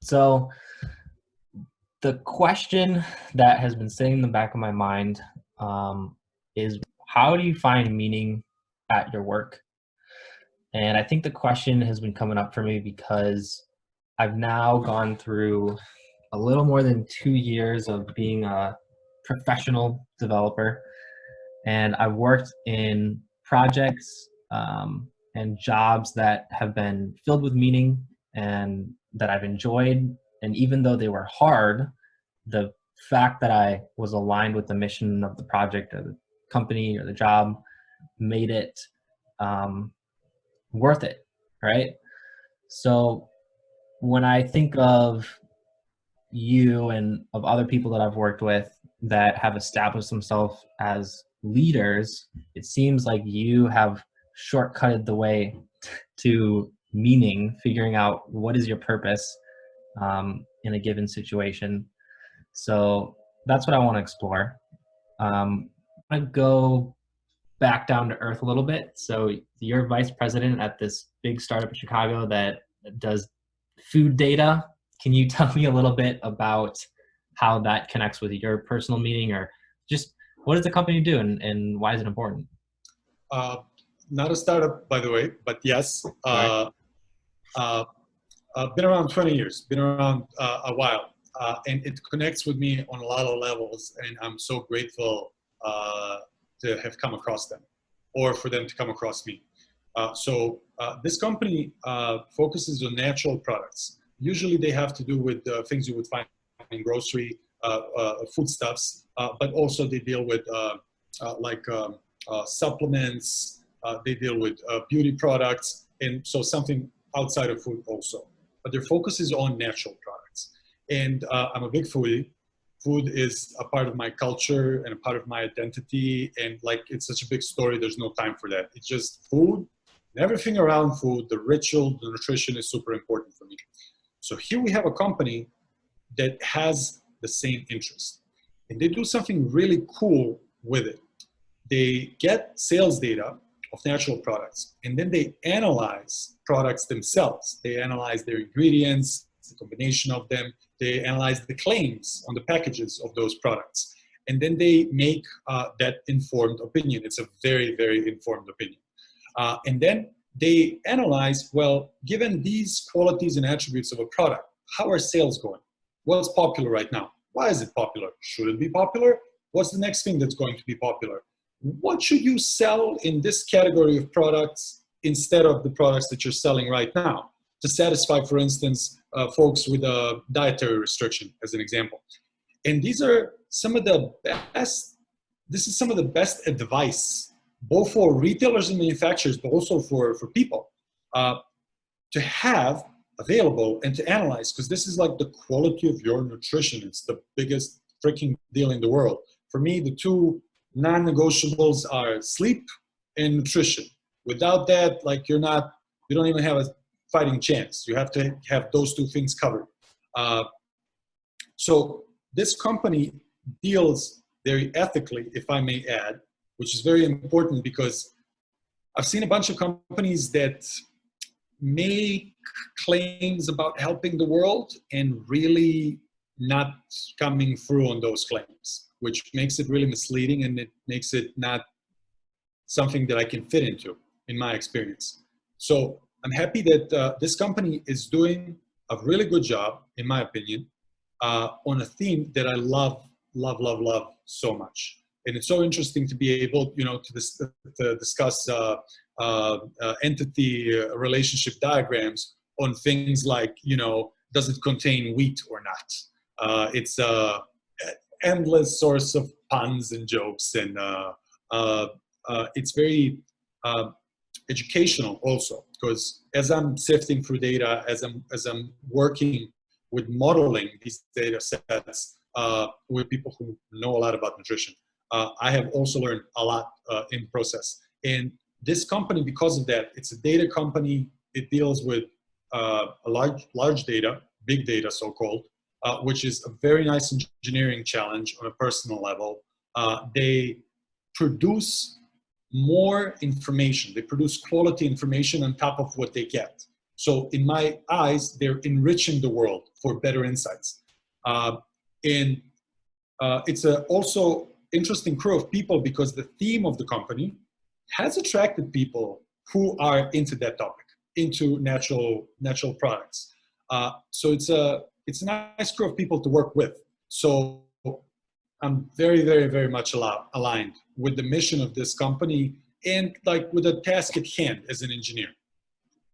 So the question that has been sitting in the back of my mind is how do you find meaning at your work? And I think the question has been coming up for me because I've now gone through a little more than 2 years of being a professional developer. And I've worked in projects and jobs that have been filled with meaning and that I've enjoyed. And even though they were hard, the fact that I was aligned with the mission of the project or the company or the job made it um, worth it, right? So when I think of you and of other people that I've worked with that have established themselves as leaders, it seems like you have shortcutted the way to meaning, figuring out what is your purpose in a given situation. So that's what I want to explore. I go back down to earth a little bit. So you're vice president at this big startup in Chicago that does food data. Can you tell me a little bit about how that connects with your personal meaning, or just what does the company do and why is it important? Uh, Not a startup, by the way, but yes. Right. Been around 20 years, been around a while, and it connects with me on a lot of levels, and I'm so grateful to have come across them, or for them to come across me. This company focuses on natural products. Usually they have to do with things you would find in grocery foodstuffs, but also they deal with supplements, they deal with beauty products, and so something outside of food also. But their focus is on natural products. And I'm a big foodie. Food is a part of my culture and a part of my identity. And like, it's such a big story, there's no time for that. It's just food and everything around food, the ritual, the nutrition is super important for me. So here we have a company that has the same interest. And they do something really cool with it. They get sales data of natural products, and then they analyze products themselves. They analyze their ingredients, the combination of them. They analyze the claims on the packages of those products. And then they make that informed opinion. It's a very, very informed opinion. And then they analyze, well, given these qualities and attributes of a product, how are sales going? What's popular right now? Why is it popular? Should it be popular? What's the next thing that's going to be popular? What should you sell in this category of products instead of the products that you're selling right now to satisfy, for instance, folks with a dietary restriction, as an example. And these are some of the best, this is some of the best advice, both for retailers and manufacturers, but also for people to have available and to analyze, because this is like the quality of your nutrition. It's the biggest freaking deal in the world. For me, the two non-negotiables are sleep and nutrition. Without that, like you don't even have a fighting chance. You have to have those two things covered. So this company deals very ethically, if I may add, which is very important because I've seen a bunch of companies that make claims about helping the world and really not coming through on those claims, which makes it really misleading, and it makes it not something that I can fit into, in my experience. So I'm happy that this company is doing a really good job, in my opinion, on a theme that I love so much. And it's so interesting to be able, to discuss entity relationship diagrams on things like, does it contain wheat or not? It's a endless source of puns and jokes, and it's very educational also, because as I'm sifting through data, as I'm working with modeling these data sets with people who know a lot about nutrition, I have also learned a lot in process. And this company, because of that, it's a data company. It deals with a large data, big data, so-called, which is a very nice engineering challenge on a personal level. They produce more information. They produce quality information on top of what they get. So in my eyes, they're enriching the world for better insights. And it's a also interesting crew of people because the theme of the company has attracted people who are into that topic, into natural products. So it's a nice crew of people to work with. So I'm very, very, very much aligned with the mission of this company and like with the task at hand as an engineer.